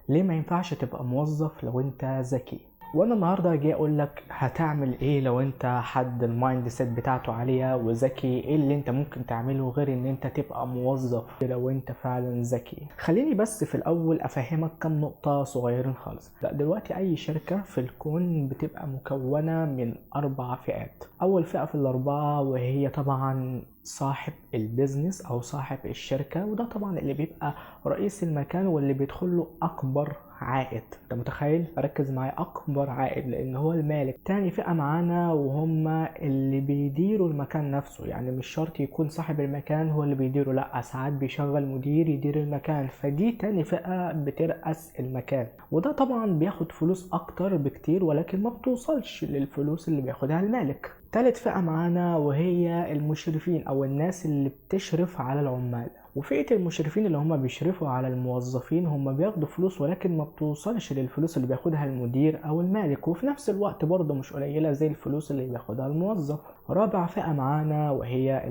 ليه ما ينفعش تبقى موظف لو انت ذكي؟ وانا النهارده جاي اقول لك هتعمل ايه لو انت حد المايند سيت بتاعته عاليه وذكي. ايه اللي انت ممكن تعمله غير ان انت تبقى موظف لو انت فعلا ذكي؟ خليني بس في الاول افهمك كم نقطه صغيرين خالص. لا، دلوقتي اي شركه في الكون بتبقى مكونه من 4 فئات. اول فئه في الاربعه وهي طبعا صاحب البيزنس او صاحب الشركه، وده طبعا اللي بيبقى رئيس المكان واللي بيدخل له اكبر عائد. انت متخيل؟ ركز معايا، اكبر عائد لان هو المالك. تاني فئة معانا وهم اللي بيديروا المكان نفسه، يعني مش شرط يكون صاحب المكان هو اللي بيديره، لا ساعات بيشغل مدير يدير المكان، فدي تاني فئة بترأس المكان، وده طبعا بياخد فلوس اكتر بكتير ولكن ما بتوصلش للفلوس اللي بياخدها المالك. تالت فئة معانا وهي المشرفين او الناس اللي بتشرف على العمال. وفئة المشرفين اللي هم بيشرفوا على الموظفين هم بياخدوا فلوس ولكن ما بتوصلش للفلوس اللي بياخدها المدير او المالك، وفي نفس الوقت برضه مش قليلة زي الفلوس اللي بياخدها الموظف. رابع فئة معانا وهي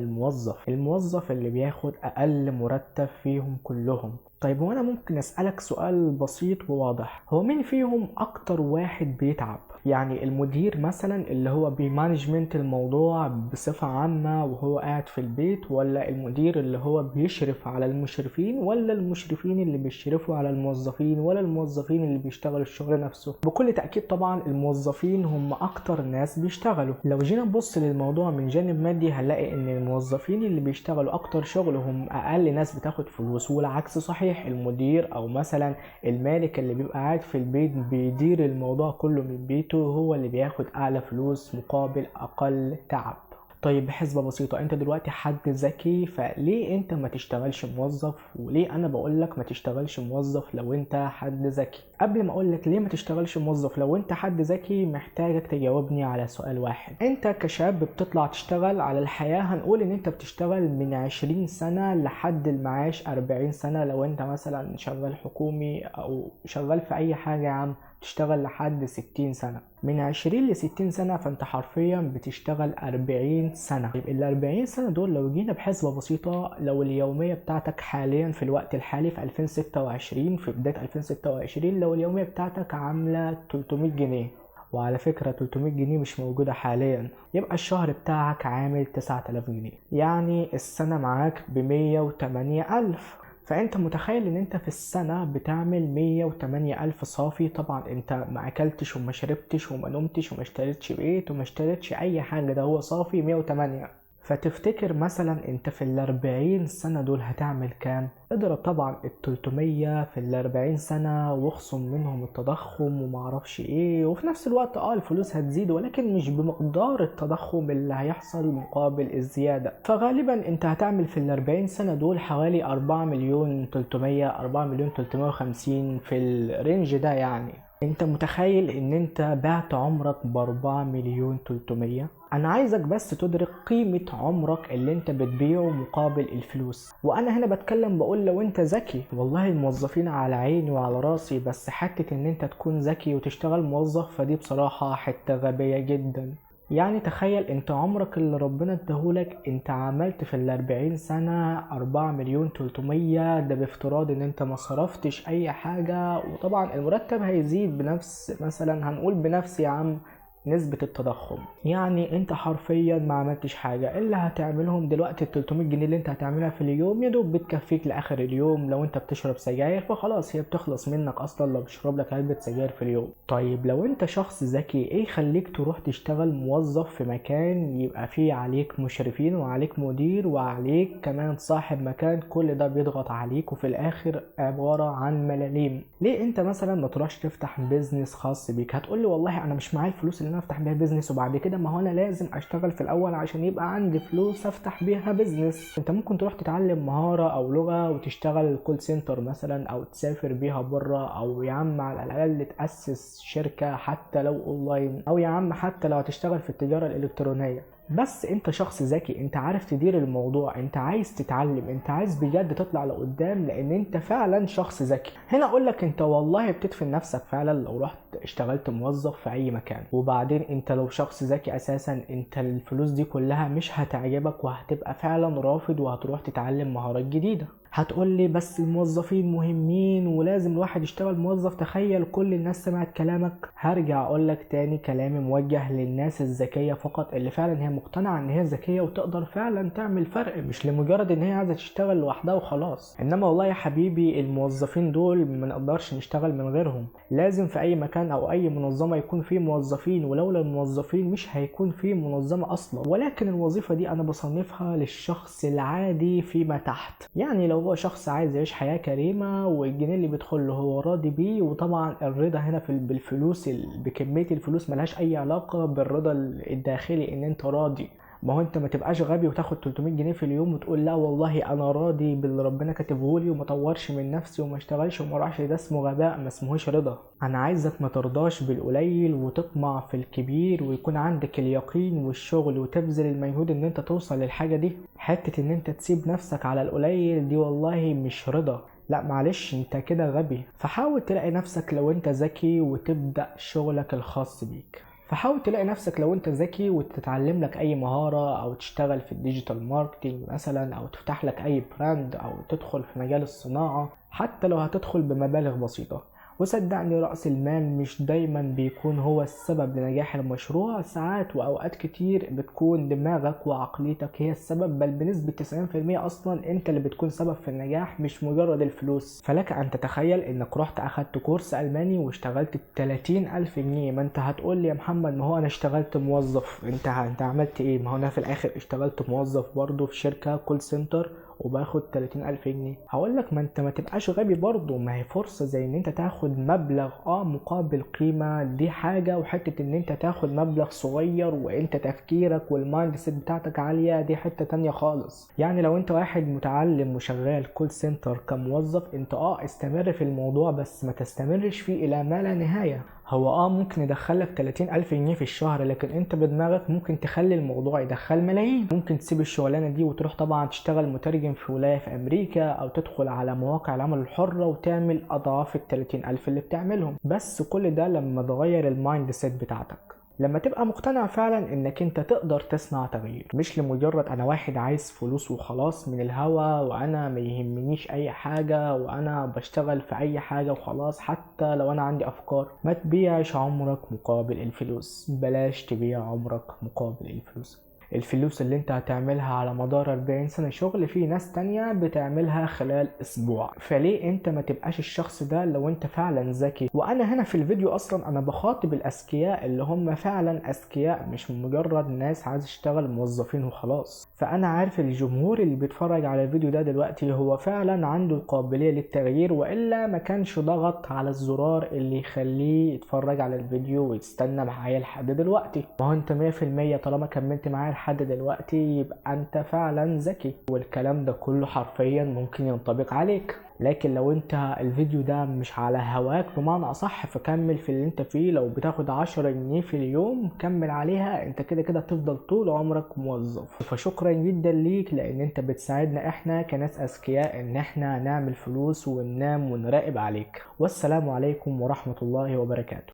الموظف اللي بياخد اقل مرتب فيهم كلهم. طيب وانا ممكن اسألك سؤال بسيط وواضح، هو مين فيهم اكتر واحد بيتعب؟ يعني المدير مثلا اللي هو بيمانجمنت الموضوع بصفة عامة وهو قاعد في البيت، ولا المدير اللي هو بيشرف على المشرفين، ولا المشرفين اللي بيشرفوا على الموظفين، ولا الموظفين اللي بيشتغلوا الشغل نفسه؟ بكل تأكيد طبعا الموظفين هم اكتر ناس بيشتغلوا. لو جينا نبص للموضوع من جانب مادي هنلاقي ان الموظفين اللي بيشتغلوا اكتر شغل هم اقل ناس بتاخد فلوس، والعكس صحيح. المدير او مثلا المالك اللي بيبقى قاعد في البيت بيدير الموضوع كله من بيته هو اللي بياخد اعلى فلوس مقابل اقل تعب. طيب بحسبة بسيطة، انت دلوقتي حد ذكي، فليه انت ما تشتغلش موظف؟ وليه انا بقولك ما تشتغلش موظف لو انت حد ذكي؟ قبل ما اقولك ليه ما تشتغلش موظف لو انت حد ذكي، محتاجك تجاوبني على سؤال واحد. انت كشاب بتطلع تشتغل على الحياة، هنقول ان انت بتشتغل من 20 سنة لحد المعاش 40 سنة. لو انت مثلا شغال حكومي او شغال في اي حاجة يا عم، تشتغل لحد 60 سنة. من 20 ل 60 سنة فانت حرفيا بتشتغل 40 سنة. طيب ال 40 سنة دول لو جينا بحسبة بسيطة، لو اليومية بتاعتك حاليا في الوقت الحالي في 2026، في بداية 2026، لو اليومية بتاعتك عاملة 300 جنيه، وعلى فكرة 300 جنيه مش موجودة حاليا، يبقى الشهر بتاعك عامل 9000 جنيه، يعني السنة معاك ب108 ألف. فانت متخيل ان انت في السنة بتعمل 108 ألف صافي. طبعا انت ما اكلتش وما شربتش وما نمتش وما اشتريتش بيت وما اشتريتش اي حاجة، ده هو صافي 108. فتفتكر مثلا انت في ال40 سنة دول هتعمل كام؟ اضرب طبعا ال300 في ال40 سنة واخصم منهم التضخم ومعرفش ايه، وفي نفس الوقت الفلوس هتزيد ولكن مش بمقدار التضخم اللي هيحصل مقابل الزيادة. فغالبا انت هتعمل في ال40 سنة دول حوالي 4,300,000 4,350,000 في الرينج ده. يعني انت متخيل ان انت بعت عمرك ب4,300,000؟ انا عايزك بس تدرك قيمة عمرك اللي انت بتبيعه مقابل الفلوس. وانا هنا بتكلم بقول لو انت ذكي، والله الموظفين على عيني وعلى راسي، بس حتة ان انت تكون ذكي وتشتغل موظف فدي بصراحة حتة غبية جدا. يعني تخيل انت عمرك اللي ربنا اداهولك، انت عملت في ال40 سنة 4,300,000، ده بافتراض ان انت ما صرفتش اي حاجة، وطبعا المرتب هيزيد بنفس، مثلا هنقول بنفس يا عم نسبة التضخم. يعني انت حرفيا ما عملتش حاجة، اللي هتعملهم دلوقتي ال 300 جنيه اللي انت هتعملها في اليوم يا دوب بتكفيك لاخر اليوم. لو انت بتشرب سجاير فخلاص هي بتخلص منك اصلا لو بتشرب لك علبة سجاير في اليوم. طيب لو انت شخص ذكي، ايه يخليك تروح تشتغل موظف في مكان يبقى فيه عليك مشرفين وعليك مدير وعليك كمان صاحب مكان، كل ده بيضغط عليك وفي الاخر عبارة عن ملاليم؟ ليه انت مثلا ما تروحش تفتح بيزنس خاص بيك؟ هتقولي والله انا مش معايا الفلوس اللي انا افتح بيها بيزنس، وبعد كده ما هو انا لازم اشتغل في الاول عشان يبقى عندي فلوس افتح بيها بيزنس. انت ممكن تروح تتعلم مهارة او لغة وتشتغل كول سنتر مثلا، او تسافر بيها بره، او يا عم على الاقل تأسس شركة حتى لو اونلاين، او يا عم حتى لو هتشتغل في التجارة الالكترونية. بس انت شخص ذكي، انت عارف تدير الموضوع، انت عايز تتعلم، انت عايز بجد تطلع لقدام لان انت فعلا شخص ذكي. هنا اقولك انت والله بتدفن نفسك فعلا لو رحت اشتغلت موظف في اي مكان. وبعدين انت لو شخص ذكي اساسا، انت الفلوس دي كلها مش هتعجبك وهتبقى فعلا رافض وهتروح تتعلم مهارات جديدة. هتقولي بس الموظفين مهمين ولازم الواحد يشتغل موظف، تخيل كل الناس سمعت كلامك. هرجع اقولك تاني كلامي موجه للناس الذكية فقط، اللي فعلا هي مقتنعة ان هي ذكية وتقدر فعلا تعمل فرق، مش لمجرد ان هي عايزة تشتغل لوحدها وخلاص. انما والله يا حبيبي الموظفين دول ما نقدرش نشتغل من غيرهم، لازم في اي مكان او اي منظمة يكون فيه موظفين، ولولا الموظفين مش هيكون فيه منظمة اصلا. ولكن الوظيفة دي انا بصنفها للشخص العادي فيما تحت، يعني لو هو شخص عايز يعيش حياة كريمة والجنيه اللي بيدخل له هو راضي بيه. وطبعا الرضا هنا بالفلوس، بكمية الفلوس ملهاش اي علاقة بالرضا الداخلي ان انت راضي. ما هو انت ما تبقاش غبي وتاخد 300 جنيه في اليوم وتقول لا والله انا راضي باللي ربنا كاتبهولي وما طورش من نفسي وما اشتغلش وما راحش، ده اسمه غباء ما اسمهوش رضا. انا عايزك ما ترضاش بالقليل وتطمع في الكبير، ويكون عندك اليقين والشغل وتبذل المجهود ان انت توصل للحاجة دي. حتة ان انت تسيب نفسك على القليل دي والله مش رضا، لا معلش انت كده غبي. فحاول تلاقي نفسك لو انت ذكي وتبدأ شغلك الخاص بيك. فحاول تلاقي نفسك لو انت ذكي وتتعلم لك اي مهارة او تشتغل في الديجيتال ماركتينج مثلا، او تفتح لك اي براند، او تدخل في مجال الصناعة، حتى لو هتدخل بمبالغ بسيطة. وصدقني رأس المال مش دايما بيكون هو السبب لنجاح المشروع، ساعات وأوقات كتير بتكون دماغك وعقليتك هي السبب، بل بنسبة 90% أصلا أنت اللي بتكون سبب في النجاح مش مجرد الفلوس. فلك أن تتخيل أنك رحت أخدت كورس ألماني واشتغلت ب30,000 جنيه. ما أنت هتقول لي يا محمد ما هو أنا اشتغلت موظف، أنت عملت إيه؟ ما هو أنا في الآخر اشتغلت موظف برضه في شركة كول سنتر وباخد 30,000 جنيه. هقولك ما انت ما تبقاش غبي برضه، ما هي فرصة زي ان انت تاخد مبلغ مقابل قيمة، دي حاجة، وحتة ان انت تاخد مبلغ صغير وانت تفكيرك والمايند سيت بتاعتك عالية دي حتة تانية خالص. يعني لو انت واحد متعلم وشغال كول سنتر كموظف، انت استمر في الموضوع بس ما تستمرش فيه الى ما لا نهاية. هو ممكن يدخلك 30,000 جنيه في الشهر، لكن انت بدماغك ممكن تخلي الموضوع يدخل ملايين. ممكن تسيب الشغلانة دي وتروح طبعا تشتغل مترجم في ولاية في امريكا، او تدخل على مواقع العمل الحرة وتعمل اضعاف 30,000 اللي بتعملهم. بس كل ده لما تغير المايند سيت بتاعتك، لما تبقى مقتنع فعلا انك انت تقدر تصنع تغيير، مش لمجرد انا واحد عايز فلوس وخلاص من الهوا، وانا ما يهمنيش اي حاجة، وانا بشتغل في اي حاجة وخلاص حتى لو انا عندي افكار. ما تبيعش عمرك مقابل الفلوس، بلاش تبيع عمرك مقابل الفلوس. الفلوس اللي انت هتعملها على مدار 40 سنة شغل في ناس تانية بتعملها خلال اسبوع. فليه انت ما تبقاش الشخص ده لو انت فعلا ذكي؟ وانا هنا في الفيديو اصلا انا بخاطب الاذكياء اللي هم فعلا اذكياء، مش مجرد ناس عايز تشتغل موظفين وخلاص. فانا عارف الجمهور اللي بيتفرج على الفيديو ده دلوقتي هو فعلا عنده القابلية للتغيير، والا ما كانش ضغط على الزرار اللي يخليه يتفرج على الفيديو ويستنى معايا لحد دلوقتي. ما هو انت 100% طالما كملت معايا لحد دلوقتي يبقى انت فعلا ذكي، والكلام ده كله حرفيا ممكن ينطبق عليك. لكن لو انت الفيديو ده مش على هواك بمعنى اصح، فكمل في اللي انت فيه. لو بتاخد 10 جنيه في اليوم كمل عليها، انت كده كده تفضل طول عمرك موظف. فشكرا جدا ليك لان انت بتساعدنا احنا كناس اذكياء ان احنا نعمل فلوس وننام ونراقب عليك. والسلام عليكم ورحمة الله وبركاته.